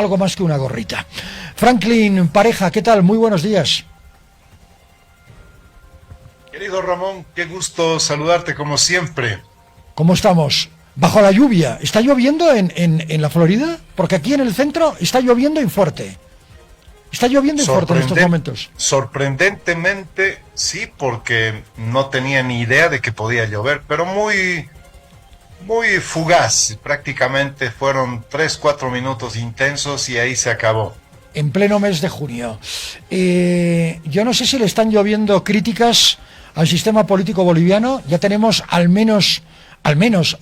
algo más que una gorrita. Franklin Pareja, ¿qué tal? Muy buenos días. Querido Ramón, qué gusto saludarte como siempre. ¿Cómo estamos? Bajo la lluvia. ¿Está lloviendo en la Florida? Porque aquí en el centro está lloviendo y fuerte. Está lloviendo y fuerte en estos momentos. Sorprendentemente, sí, porque no tenía ni idea de que podía llover, pero muy fugaz. Prácticamente fueron 3, 4 minutos intensos y ahí se acabó. En pleno mes de junio. Yo no sé si le están lloviendo críticas al sistema político boliviano. Ya tenemos al menos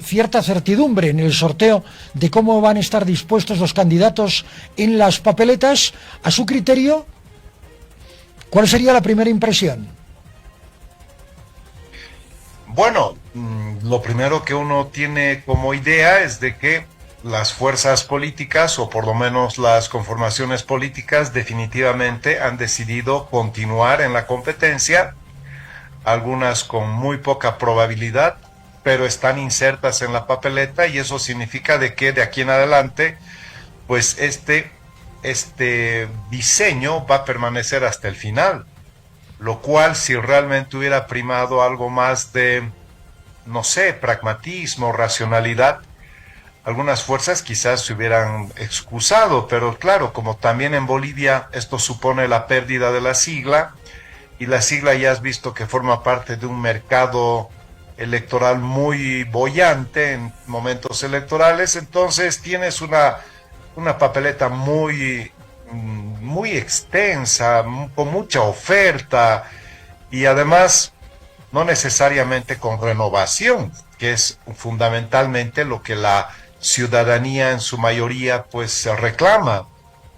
cierta certidumbre en el sorteo de cómo van a estar dispuestos los candidatos en las papeletas. A su criterio, ¿cuál sería la primera impresión? Bueno, lo primero que uno tiene como idea es de que las fuerzas políticas, o por lo menos las conformaciones políticas, definitivamente han decidido continuar en la competencia, algunas con muy poca probabilidad, pero están insertas en la papeleta, y eso significa de que de aquí en adelante, pues este diseño va a permanecer hasta el final, lo cual, si realmente hubiera primado algo más de, no sé, pragmatismo, racionalidad, algunas fuerzas quizás se hubieran excusado, pero claro, como también en Bolivia esto supone la pérdida de la sigla, y la sigla ya has visto que forma parte de un mercado electoral muy boyante en momentos electorales, entonces tienes una papeleta muy extensa, con mucha oferta, y además no necesariamente con renovación, que es fundamentalmente lo que la ciudadanía en su mayoría pues se reclama.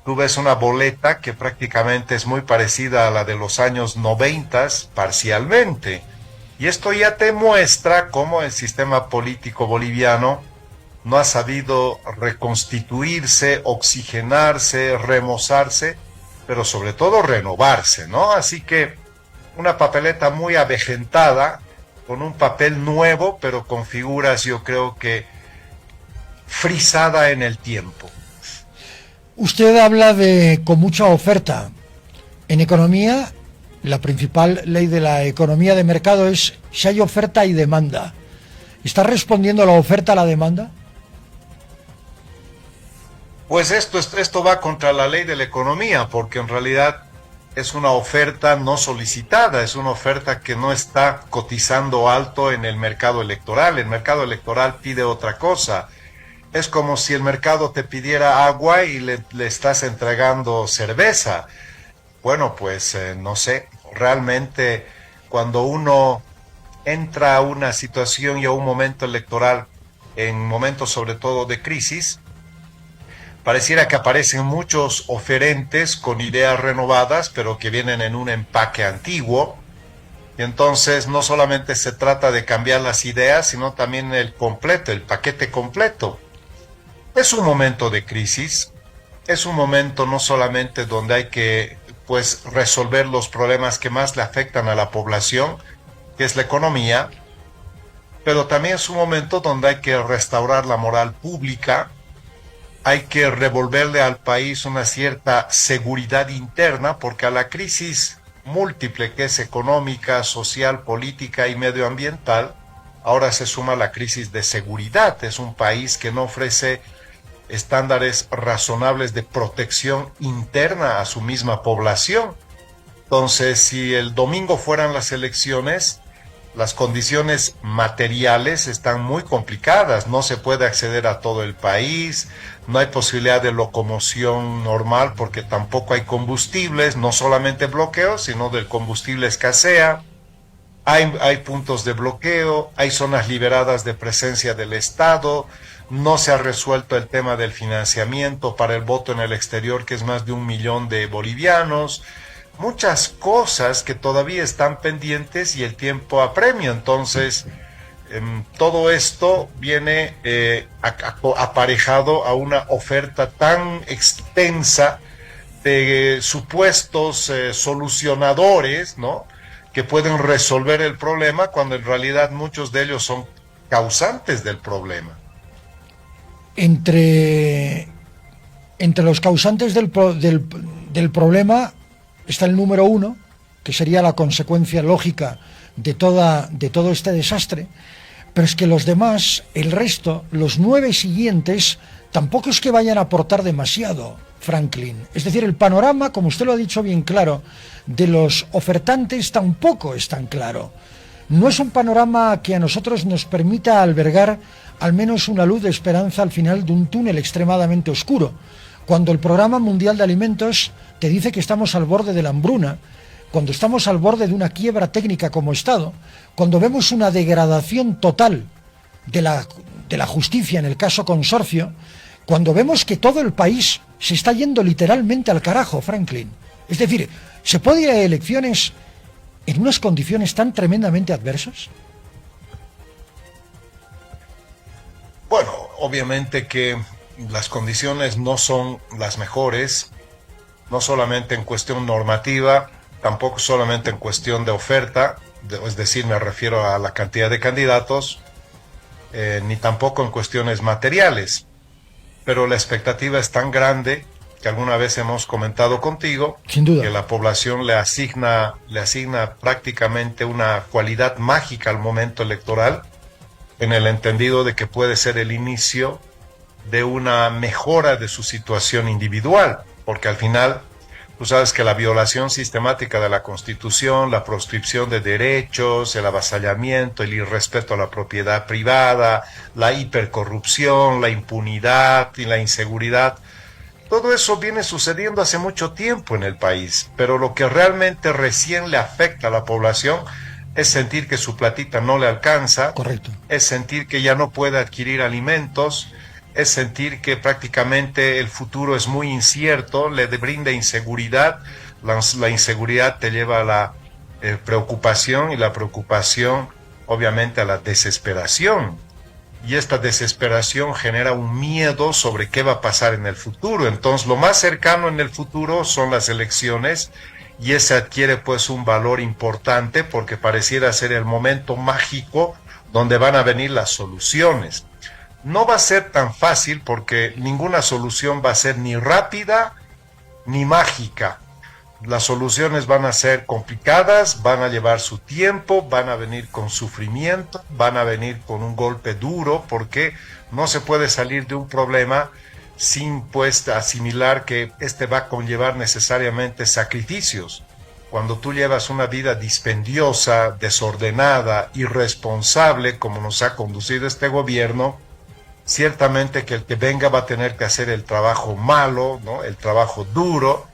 Tú ves una boleta que prácticamente es muy parecida a la de los años 90 parcialmente. Y esto ya te muestra cómo el sistema político boliviano no ha sabido reconstituirse, oxigenarse, remozarse, pero sobre todo renovarse, ¿no? Así que una papeleta muy avejentada, con un papel nuevo, pero con figuras, yo creo que frisada en el tiempo. Usted habla de con mucha oferta. En economía, la principal ley de la economía de mercado es si hay oferta y demanda. ¿Está respondiendo la oferta a la demanda? Pues esto va contra la ley de la economía, porque en realidad es una oferta no solicitada, es una oferta que no está cotizando alto en el mercado electoral. El mercado electoral pide otra cosa. Es como si el mercado te pidiera agua y le estás entregando cerveza. Bueno, pues no sé, realmente cuando uno entra a una situación y a un momento electoral, en momentos sobre todo de crisis, pareciera que aparecen muchos oferentes con ideas renovadas, pero que vienen en un empaque antiguo. Y entonces no solamente se trata de cambiar las ideas, sino también el completo, el paquete completo. Es un momento de crisis, es un momento no solamente donde hay que pues resolver los problemas que más le afectan a la población, que es la economía, pero también es un momento donde hay que restaurar la moral pública, hay que revolverle al país una cierta seguridad interna, porque a la crisis múltiple que es económica, social, política y medioambiental, ahora se suma la crisis de seguridad. Es un país que no ofrece estándares razonables de protección interna a su misma población. Entonces, si el domingo fueran las elecciones, las condiciones materiales están muy complicadas, no se puede acceder a todo el país, no hay posibilidad de locomoción normal porque tampoco hay combustibles, no solamente bloqueos, sino del combustible escasea, hay puntos de bloqueo, hay zonas liberadas de presencia del Estado, no se ha resuelto el tema del financiamiento para el voto en el exterior, que es más de 1 millón de bolivianos, muchas cosas que todavía están pendientes y el tiempo apremia. Entonces, todo esto viene aparejado a una oferta tan extensa de supuestos solucionadores, ¿no?, que pueden resolver el problema, cuando en realidad muchos de ellos son causantes del problema. Entre entre los causantes del problema está el número uno, que sería la consecuencia lógica de todo este desastre, pero es que los demás, el resto, los 9 siguientes, tampoco es que vayan a aportar demasiado, Franklin. Es decir, el panorama, como usted lo ha dicho bien claro, de los ofertantes tampoco es tan claro. No es un panorama que a nosotros nos permita albergar al menos una luz de esperanza al final de un túnel extremadamente oscuro, cuando el Programa Mundial de Alimentos te dice que estamos al borde de la hambruna, cuando estamos al borde de una quiebra técnica como Estado, cuando vemos una degradación total de la justicia en el caso Consorcio, cuando vemos que todo el país se está yendo literalmente al carajo, Franklin. Es decir, ¿se puede ir a elecciones en unas condiciones tan tremendamente adversas? Bueno, obviamente que las condiciones no son las mejores, no solamente en cuestión normativa, tampoco solamente en cuestión de oferta, es decir, me refiero a la cantidad de candidatos, ni tampoco en cuestiones materiales. Pero la expectativa es tan grande que alguna vez hemos comentado contigo, sin duda, que la población le asigna prácticamente una cualidad mágica al momento electoral, en el entendido de que puede ser el inicio de una mejora de su situación individual, porque al final tú sabes que la violación sistemática de la Constitución, la proscripción de derechos, el avasallamiento, el irrespeto a la propiedad privada, la hipercorrupción, la impunidad y la inseguridad, todo eso viene sucediendo hace mucho tiempo en el país, pero lo que realmente recién le afecta a la población es sentir que su platita no le alcanza, correcto, es sentir que ya no puede adquirir alimentos, es sentir que prácticamente el futuro es muy incierto, le brinda inseguridad, la inseguridad te lleva a la preocupación y la preocupación obviamente a la desesperación. Y esta desesperación genera un miedo sobre qué va a pasar en el futuro. Entonces lo más cercano en el futuro son las elecciones y ese adquiere pues un valor importante porque pareciera ser el momento mágico donde van a venir las soluciones. No va a ser tan fácil porque ninguna solución va a ser ni rápida ni mágica. Las soluciones van a ser complicadas, van a llevar su tiempo, van a venir con sufrimiento, van a venir con un golpe duro, porque no se puede salir de un problema sin pues asimilar que este va a conllevar necesariamente sacrificios. Cuando tú llevas una vida dispendiosa, desordenada, irresponsable, como nos ha conducido este gobierno, ciertamente que el que venga va a tener que hacer el trabajo malo, ¿no? El trabajo duro,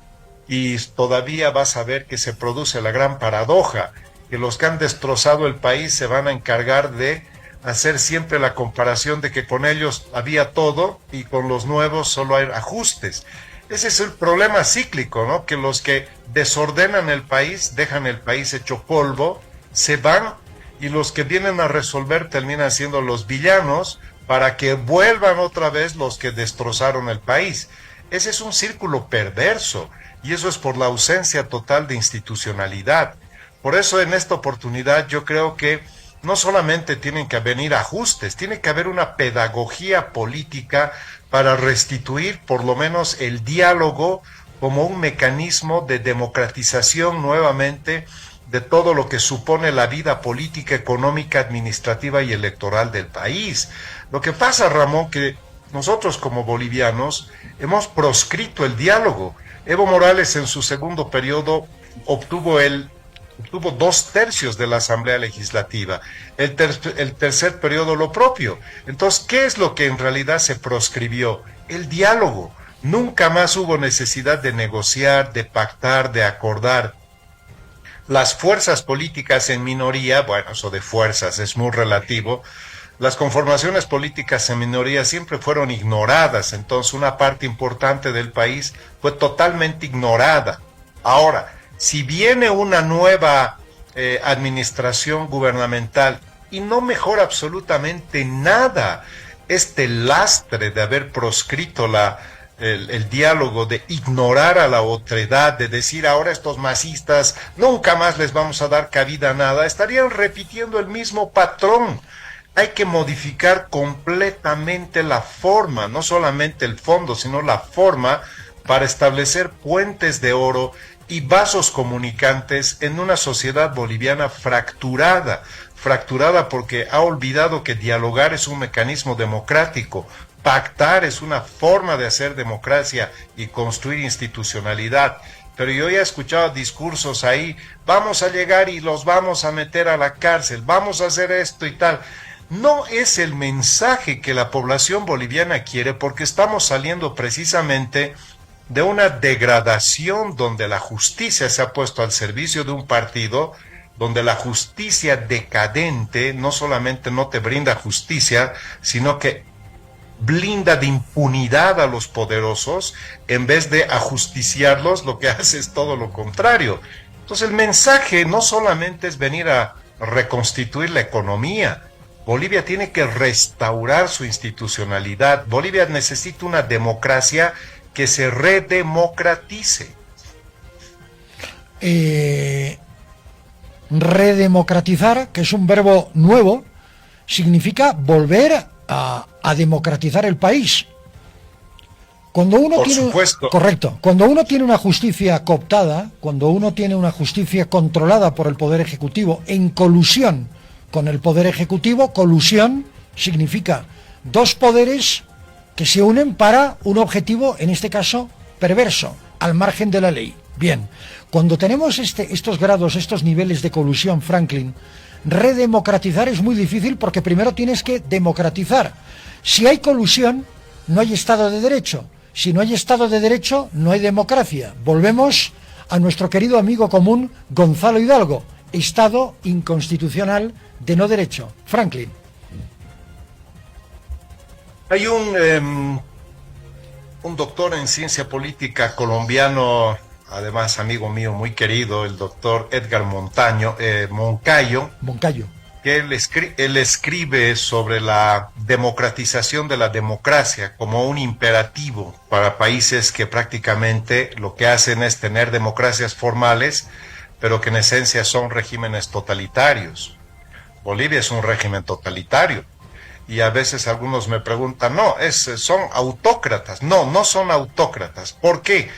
y todavía vas a ver que se produce la gran paradoja, que los que han destrozado el país se van a encargar de hacer siempre la comparación de que con ellos había todo y con los nuevos solo hay ajustes. Ese es el problema cíclico, ¿no? Que los que desordenan el país, dejan el país hecho polvo, se van, y los que vienen a resolver terminan siendo los villanos para que vuelvan otra vez los que destrozaron el país. Ese es un círculo perverso. Y eso es por la ausencia total de institucionalidad. Por eso en esta oportunidad yo creo que no solamente tienen que venir ajustes, tiene que haber una pedagogía política para restituir por lo menos el diálogo como un mecanismo de democratización nuevamente de todo lo que supone la vida política, económica, administrativa y electoral del país. Lo que pasa, Ramón, que nosotros como bolivianos hemos proscrito el diálogo. Evo Morales en su segundo periodo obtuvo 2/3 de la Asamblea Legislativa. El tercer periodo lo propio. Entonces, ¿qué es lo que en realidad se proscribió? El diálogo. Nunca más hubo necesidad de negociar, de pactar, de acordar. Las fuerzas políticas en minoría, bueno, eso de fuerzas es muy relativo. Las conformaciones políticas en minoría siempre fueron ignoradas, entonces una parte importante del país fue totalmente ignorada. Ahora, si viene una nueva administración gubernamental y no mejora absolutamente nada este lastre de haber proscrito el diálogo, de ignorar a la otredad, de decir ahora estos masistas nunca más les vamos a dar cabida a nada, estarían repitiendo el mismo patrón. hay que modificar completamente la forma, no solamente el fondo, sino la forma para establecer puentes de oro y vasos comunicantes en una sociedad boliviana fracturada, fracturada porque ha olvidado que dialogar es un mecanismo democrático, pactar es una forma de hacer democracia y construir institucionalidad. Pero yo ya he escuchado discursos ahí, vamos a llegar y los vamos a meter a la cárcel, vamos a hacer esto y tal. No es el mensaje que la población boliviana quiere, porque estamos saliendo precisamente de una degradación donde la justicia se ha puesto al servicio de un partido, donde la justicia decadente no solamente no te brinda justicia, sino que blinda de impunidad a los poderosos. En vez de ajusticiarlos, lo que hace es todo lo contrario. Entonces el mensaje no solamente es venir a reconstituir la economía. Bolivia tiene que restaurar su institucionalidad. Bolivia necesita una democracia que se redemocratice. Redemocratizar, que es un verbo nuevo, significa volver a democratizar el país. Cuando uno Por tiene, supuesto. correcto, cuando uno tiene una justicia cooptada, cuando uno tiene una justicia controlada por el Poder Ejecutivo en colusión con el Poder Ejecutivo, colusión significa dos poderes que se unen para un objetivo, en este caso, perverso, al margen de la ley. Bien, cuando tenemos estos grados, estos niveles de colusión, Franklin, redemocratizar es muy difícil porque primero tienes que democratizar. Si hay colusión, no hay Estado de Derecho. Si no hay Estado de Derecho, no hay democracia. Volvemos a nuestro querido amigo común Gonzalo Hidalgo. Estado inconstitucional de no derecho. Franklin. Hay un doctor en ciencia política colombiano, además amigo mío muy querido, el doctor Edgar Moncayo, que él escribe sobre la democratización de la democracia como un imperativo para países que prácticamente lo que hacen es tener democracias formales, pero que en esencia son regímenes totalitarios. Bolivia es un régimen totalitario. Y a veces algunos me preguntan, son autócratas. No, no son autócratas. ¿Por qué?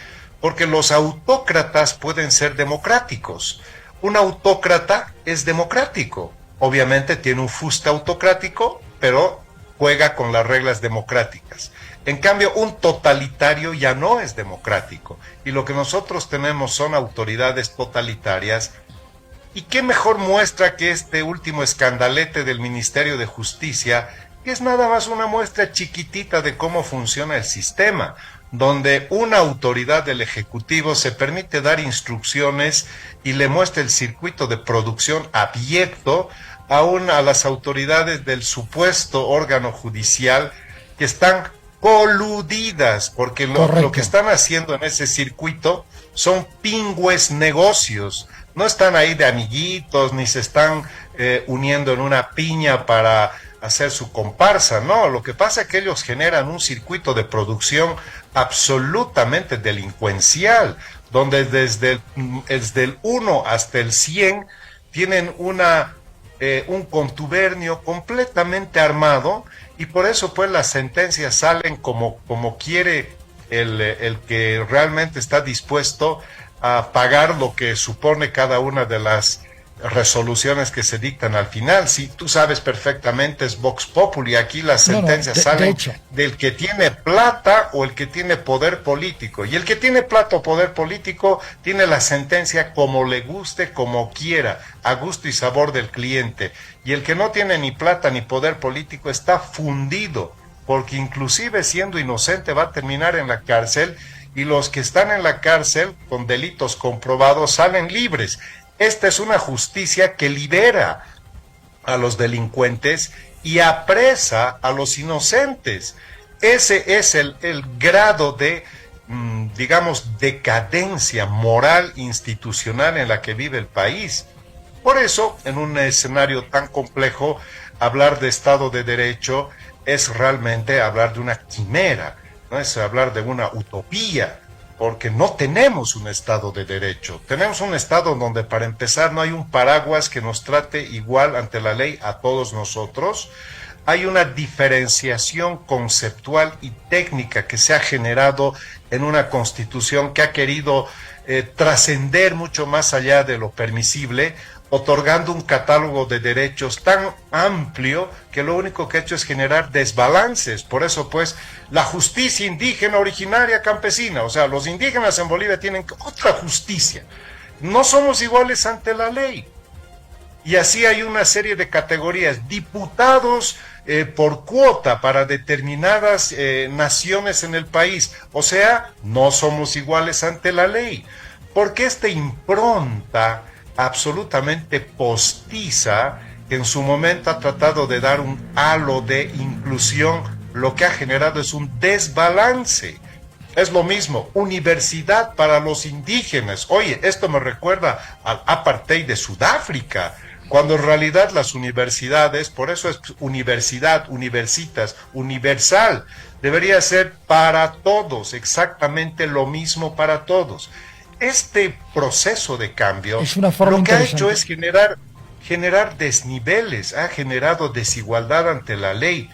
Porque los autócratas pueden ser democráticos. Un autócrata es democrático. Obviamente tiene un fuste autocrático, pero juega con las reglas democráticas. En cambio, un totalitario ya no es democrático. Y lo que nosotros tenemos son autoridades totalitarias. ¿Y qué mejor muestra que este último escandalete del Ministerio de Justicia, que es nada más una muestra chiquitita de cómo funciona el sistema, donde una autoridad del Ejecutivo se permite dar instrucciones y le muestra el circuito de producción abierto a las autoridades del supuesto órgano judicial que están coludidas, porque lo que están haciendo en ese circuito son pingües negocios. No están ahí de amiguitos, ni se están uniendo en una piña para hacer su comparsa, no. Lo que pasa es que ellos generan un circuito de producción absolutamente delincuencial, donde desde el 1 hasta el 100 tienen un contubernio completamente armado, y por eso pues las sentencias salen como quiere el que realmente está dispuesto a pagar lo que supone cada una de las resoluciones que se dictan al final. Si tú sabes perfectamente, es Vox Populi, aquí las sentencias salen del que tiene plata o el que tiene poder político, y el que tiene plata o poder político tiene la sentencia como le guste, como quiera, a gusto y sabor del cliente, y el que no tiene ni plata ni poder político está fundido, porque inclusive siendo inocente va a terminar en la cárcel, y los que están en la cárcel con delitos comprobados salen libres. Esta es una justicia que libera a los delincuentes y apresa a los inocentes. Ese es el grado de, digamos, decadencia moral institucional en la que vive el país. Por eso, en un escenario tan complejo, hablar de Estado de Derecho es realmente hablar de una quimera, no es hablar de una utopía. porque no tenemos un Estado de Derecho. Tenemos un Estado donde, para empezar, no hay un paraguas que nos trate igual ante la ley a todos nosotros. Hay una diferenciación conceptual y técnica que se ha generado en una Constitución que ha querido trascender mucho más allá de lo permisible, otorgando un catálogo de derechos tan amplio que lo único que ha hecho es generar desbalances. Por eso, pues, la justicia indígena originaria campesina, o sea, los indígenas en Bolivia tienen otra justicia. No somos iguales ante la ley. Y así hay una serie de categorías, diputados por cuota para determinadas naciones en el país. O sea, no somos iguales ante la ley. Porque esta impronta absolutamente postiza, que en su momento ha tratado de dar un halo de inclusión, lo que ha generado es un desbalance. Es lo mismo, universidad para los indígenas. Oye, esto me recuerda al apartheid de Sudáfrica, cuando en realidad las universidades, por eso es universidad, universitas, universal, debería ser para todos, exactamente lo mismo para todos. Este proceso de cambio es una forma lo que ha interesante. hecho es generar desniveles, ha generado desigualdad ante la ley,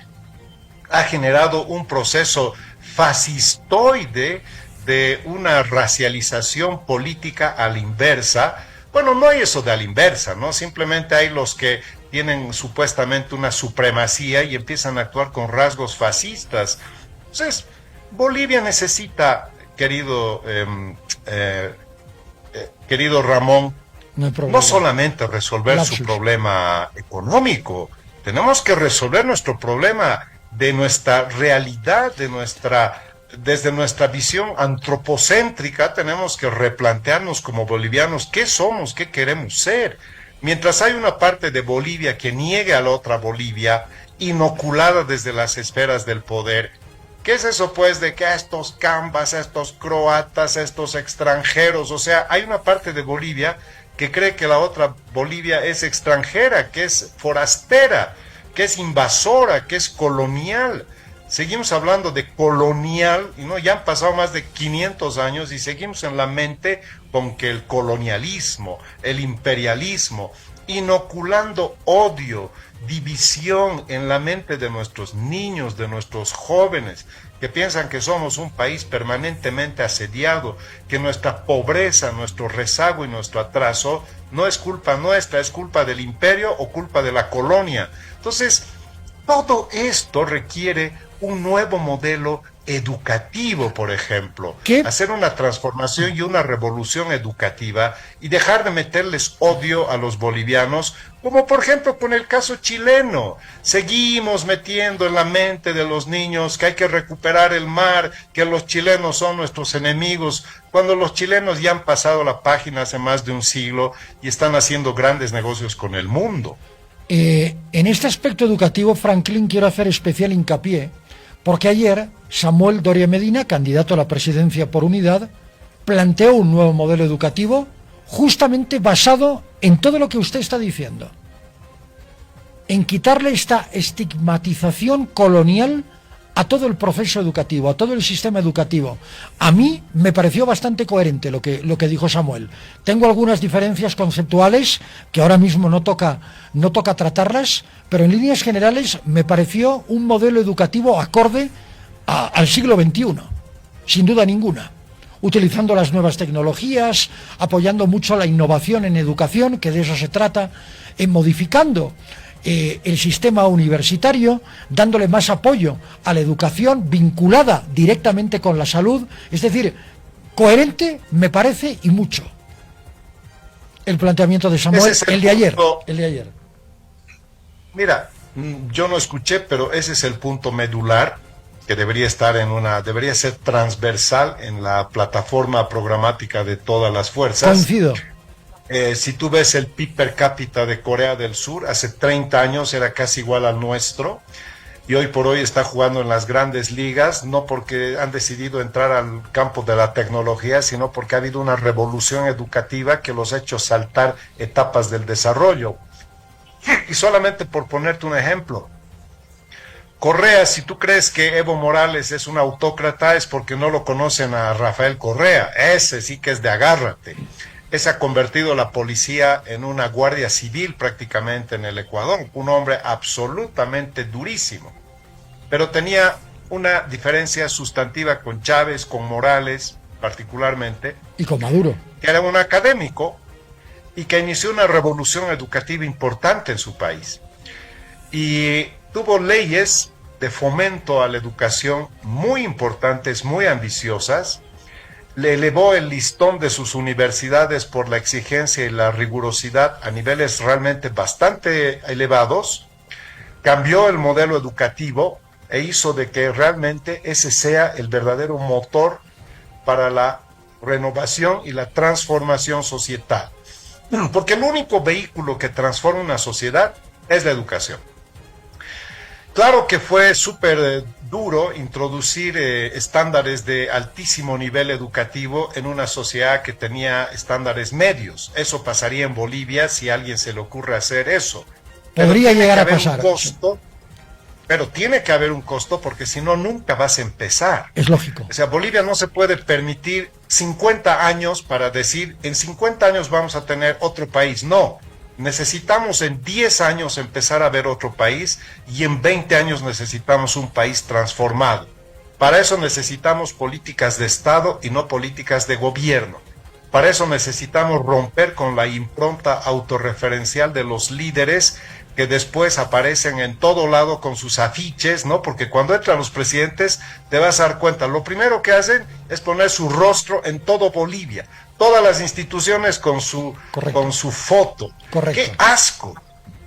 ha generado un proceso fascistoide de una racialización política a la inversa. Bueno, no hay eso de a la inversa, ¿no? Simplemente hay los que tienen supuestamente una supremacía y empiezan a actuar con rasgos fascistas. Entonces, Bolivia necesita, querido Ramón, no solamente resolver su problema económico, tenemos que resolver nuestro problema de nuestra realidad, desde nuestra visión antropocéntrica. Tenemos que replantearnos como bolivianos qué somos, qué queremos ser. Mientras hay una parte de Bolivia que niegue a la otra Bolivia, inoculada desde las esferas del poder, ¿qué es eso pues de que a estos cambas, a estos croatas, a estos extranjeros? O sea, hay una parte de Bolivia que cree que la otra Bolivia es extranjera, que es forastera, que es invasora, que es colonial. Seguimos hablando de colonial, y no, ya han pasado más de 500 años y seguimos en la mente con que el colonialismo, el imperialismo, inoculando odio, división en la mente de nuestros niños, de nuestros jóvenes, que piensan que somos un país permanentemente asediado, que nuestra pobreza, nuestro rezago y nuestro atraso no es culpa nuestra, es culpa del imperio o culpa de la colonia. Entonces, todo esto requiere un nuevo modelo educativo, por ejemplo. ¿Qué? Hacer una transformación y una revolución educativa y dejar de meterles odio a los bolivianos, como por ejemplo con el caso chileno. Seguimos metiendo en la mente de los niños que hay que recuperar el mar, que los chilenos son nuestros enemigos, cuando los chilenos ya han pasado la página hace más de un siglo y están haciendo grandes negocios con el mundo. En este aspecto educativo, Franklin, quiero hacer especial hincapié, porque ayer Samuel Doria Medina, candidato a la presidencia por Unidad, planteó un nuevo modelo educativo justamente basado en todo lo que usted está diciendo, en quitarle esta estigmatización colonial a todo el proceso educativo, a todo el sistema educativo. A mí me pareció bastante coherente lo que dijo Samuel. Tengo algunas diferencias conceptuales que ahora mismo no toca tratarlas, pero en líneas generales me pareció un modelo educativo acorde al siglo XXI, sin duda ninguna, utilizando las nuevas tecnologías, apoyando mucho la innovación en educación, que de eso se trata, modificando el sistema universitario, dándole más apoyo a la educación vinculada directamente con la salud. Es decir, coherente me parece y mucho el planteamiento de Samuel, el de ayer. Mira, yo no escuché, pero ese es el punto medular que debería ser transversal en la plataforma programática de todas las fuerzas. Coincido. Si tú ves el PIB per cápita de Corea del Sur, hace 30 años era casi igual al nuestro, y hoy por hoy está jugando en las grandes ligas, no porque han decidido entrar al campo de la tecnología, sino porque ha habido una revolución educativa que los ha hecho saltar etapas del desarrollo. Y solamente por ponerte un ejemplo, Correa, si tú crees que Evo Morales es un autócrata, es porque no lo conocen a Rafael Correa. Ese sí que es de agárrate. Ese ha convertido la policía en una guardia civil prácticamente en el Ecuador. Un hombre absolutamente durísimo. Pero tenía una diferencia sustantiva con Chávez, con Morales particularmente. Y con Maduro. Que era un académico y que inició una revolución educativa importante en su país. Y tuvo leyes de fomento a la educación muy importantes, muy ambiciosas. Le elevó el listón de sus universidades por la exigencia y la rigurosidad a niveles realmente bastante elevados. Cambió el modelo educativo e hizo de que realmente ese sea el verdadero motor para la renovación y la transformación societal. Porque el único vehículo que transforma una sociedad es la educación. Claro que fue súper duro introducir estándares de altísimo nivel educativo en una sociedad que tenía estándares medios. Eso pasaría en Bolivia si a alguien se le ocurre hacer eso. Podría llegar a pasar. Pero tiene que haber un costo porque si no, nunca vas a empezar. Es lógico. O sea, Bolivia no se puede permitir 50 años para decir, en 50 años vamos a tener otro país. No. Necesitamos en 10 años empezar a ver otro país y en 20 años necesitamos un país transformado. Para eso necesitamos políticas de Estado y no políticas de gobierno. Para eso necesitamos romper con la impronta autorreferencial de los líderes que después aparecen en todo lado con sus afiches, ¿no? Porque cuando entran los presidentes te vas a dar cuenta, lo primero que hacen es poner su rostro en todo Bolivia. Todas las instituciones con su foto. Correcto. ¡Qué asco!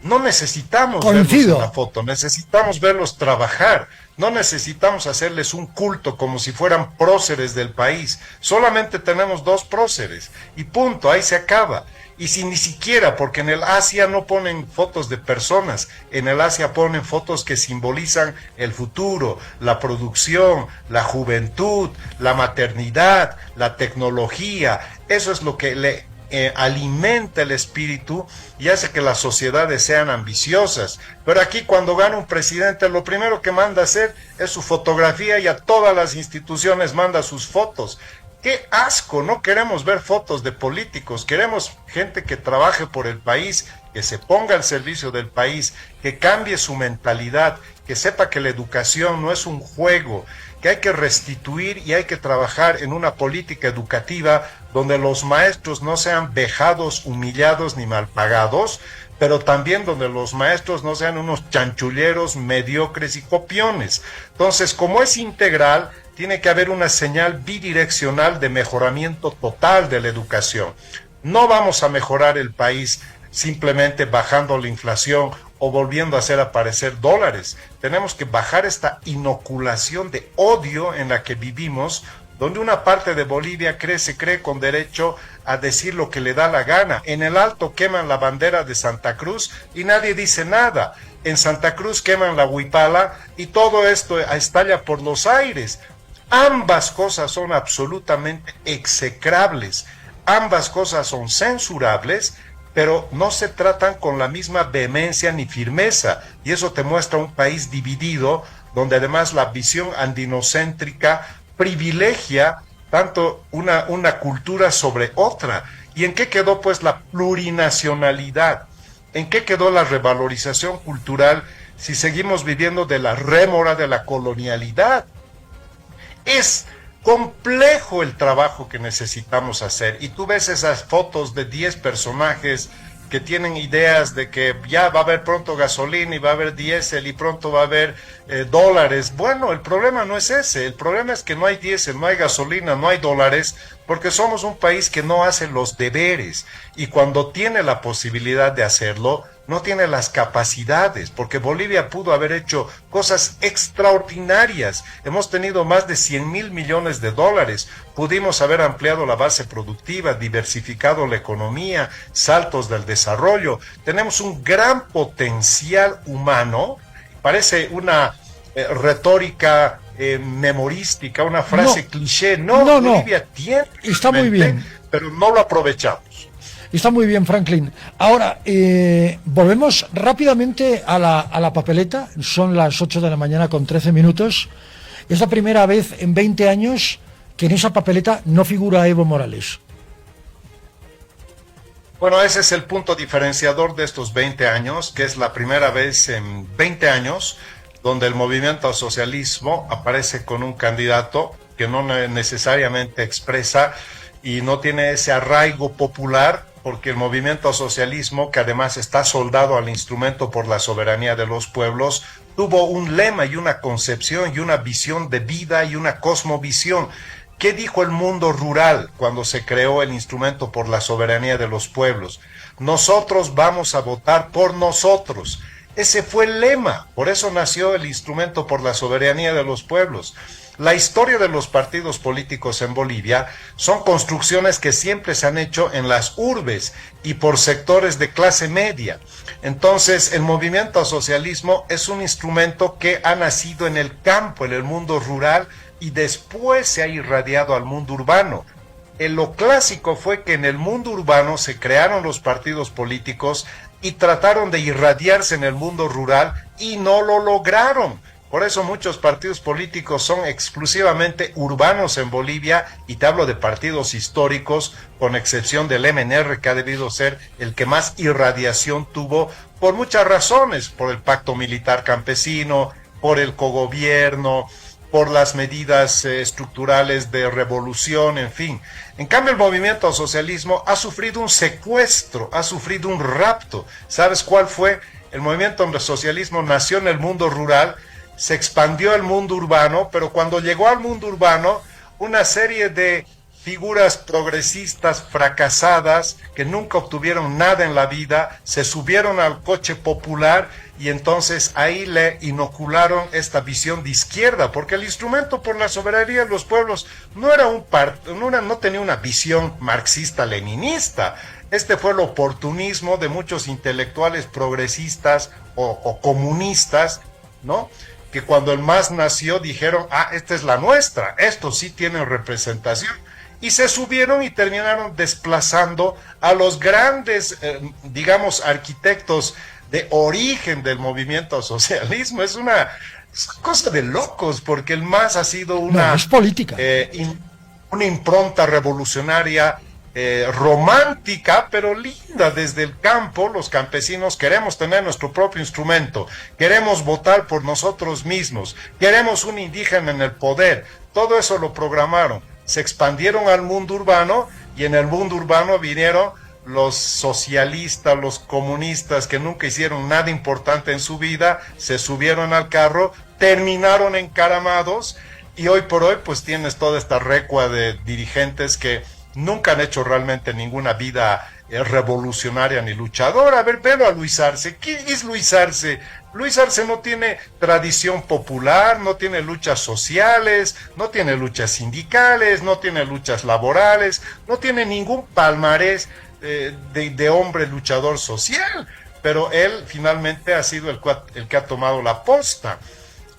No necesitamos verlos en la foto, necesitamos verlos trabajar. No necesitamos hacerles un culto como si fueran próceres del país. Solamente tenemos 2 próceres y punto, ahí se acaba. Y si ni siquiera, porque en el Asia no ponen fotos de personas, en el Asia ponen fotos que simbolizan el futuro, la producción, la juventud, la maternidad, la tecnología. Eso es lo que le alimenta el espíritu y hace que las sociedades sean ambiciosas. Pero aquí cuando gana un presidente, lo primero que manda a hacer es su fotografía y a todas las instituciones manda sus fotos. ¡Qué asco! No queremos ver fotos de políticos, queremos gente que trabaje por el país, que se ponga al servicio del país, que cambie su mentalidad, que sepa que la educación no es un juego, que hay que restituir y hay que trabajar en una política educativa donde los maestros no sean vejados, humillados ni mal pagados, pero también donde los maestros no sean unos chanchulleros mediocres y copiones. Entonces, como es integral, tiene que haber una señal bidireccional de mejoramiento total de la educación. No vamos a mejorar el país simplemente bajando la inflación o volviendo a hacer aparecer dólares. Tenemos que bajar esta inoculación de odio en la que vivimos, donde una parte de Bolivia se cree con derecho a decir lo que le da la gana. En el Alto queman la bandera de Santa Cruz y nadie dice nada. En Santa Cruz queman la huipala y todo esto estalla por los aires. Ambas cosas son absolutamente execrables, ambas cosas son censurables, pero no se tratan con la misma vehemencia ni firmeza, y eso te muestra un país dividido, donde además la visión andinocéntrica privilegia tanto una cultura sobre otra. ¿Y en qué quedó pues la plurinacionalidad? ¿En qué quedó la revalorización cultural si seguimos viviendo de la rémora de la colonialidad? Es complejo el trabajo que necesitamos hacer y tú ves esas fotos de 10 personajes que tienen ideas de que ya va a haber pronto gasolina y va a haber diésel y pronto va a haber dólares. Bueno, el problema no es ese, el problema es que no hay diésel, no hay gasolina, no hay dólares, porque somos un país que no hace los deberes y cuando tiene la posibilidad de hacerlo, no tiene las capacidades, porque Bolivia pudo haber hecho cosas extraordinarias. Hemos tenido más de 100.000 millones de dólares, pudimos haber ampliado la base productiva, diversificado la economía, saltos del desarrollo. Tenemos un gran potencial humano, parece una retórica memorística, una frase cliché. No, Bolivia tiene, está muy bien, pero no lo aprovechamos. Está muy bien, Franklin. Ahora, volvemos rápidamente a la papeleta. Son las 8 de la mañana con 13 minutos. Es la primera vez en 20 años que en esa papeleta no figura Evo Morales. Bueno, ese es el punto diferenciador de estos 20 años, que es la primera vez en 20 años donde el movimiento al socialismo aparece con un candidato que no necesariamente expresa y no tiene ese arraigo popular, porque el movimiento al socialismo, que además está soldado al instrumento por la soberanía de los pueblos, tuvo un lema y una concepción y una visión de vida y una cosmovisión. ¿Qué dijo el mundo rural cuando se creó el instrumento por la soberanía de los pueblos? Nosotros vamos a votar por nosotros. Ese fue el lema, por eso nació el instrumento por la soberanía de los pueblos. La historia de los partidos políticos en Bolivia son construcciones que siempre se han hecho en las urbes y por sectores de clase media. Entonces, el movimiento al socialismo es un instrumento que ha nacido en el campo, en el mundo rural, y después se ha irradiado al mundo urbano. Lo clásico fue que en el mundo urbano se crearon los partidos políticos y trataron de irradiarse en el mundo rural y no lo lograron. Por eso muchos partidos políticos son exclusivamente urbanos en Bolivia, y te hablo de partidos históricos, con excepción del MNR, que ha debido ser el que más irradiación tuvo por muchas razones, por el pacto militar campesino, por el cogobierno, por las medidas estructurales de revolución, en fin. En cambio, el movimiento al socialismo ha sufrido un secuestro, ha sufrido un rapto. ¿Sabes cuál fue? El movimiento al socialismo nació en el mundo rural, se expandió al mundo urbano, pero cuando llegó al mundo urbano, una serie de figuras progresistas fracasadas que nunca obtuvieron nada en la vida, se subieron al coche popular y entonces ahí le inocularon esta visión de izquierda, porque el instrumento por la soberanía de los pueblos no era no tenía una visión marxista-leninista. Este fue el oportunismo de muchos intelectuales progresistas o comunistas, ¿no?, que cuando el MAS nació dijeron, esta es la nuestra, esto sí tiene representación, y se subieron y terminaron desplazando a los grandes, digamos, arquitectos de origen del movimiento al socialismo. Es una cosa de locos, porque el MAS ha sido una, es política. Una impronta revolucionaria, romántica, pero linda desde el campo. Los campesinos queremos tener nuestro propio instrumento, queremos votar por nosotros mismos, queremos un indígena en el poder. Todo eso lo programaron, se expandieron al mundo urbano, y en el mundo urbano vinieron los socialistas, los comunistas, que nunca hicieron nada importante en su vida, se subieron al carro, terminaron encaramados, y hoy por hoy pues tienes toda esta recua de dirigentes que nunca han hecho realmente ninguna vida revolucionaria ni luchadora. A ver, velo a Luis Arce. ¿Qué es Luis Arce? Luis Arce no tiene tradición popular, no tiene luchas sociales, no tiene luchas sindicales, no tiene luchas laborales, no tiene ningún palmarés de hombre luchador social, pero él finalmente ha sido el que ha tomado la posta.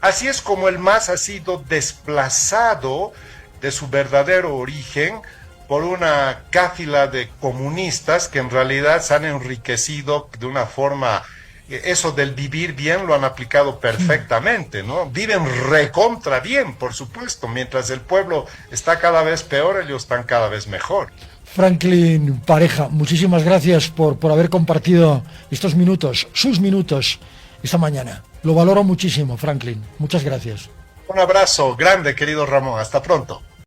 Así es como el MAS ha sido desplazado de su verdadero origen por una cáfila de comunistas que en realidad se han enriquecido de una forma, eso del vivir bien lo han aplicado perfectamente, ¿no? Viven recontra bien, por supuesto, mientras el pueblo está cada vez peor, ellos están cada vez mejor. Franklin Pareja, muchísimas gracias por haber compartido estos minutos, sus minutos, esta mañana. Lo valoro muchísimo, Franklin. Muchas gracias. Un abrazo grande, querido Ramón. Hasta pronto.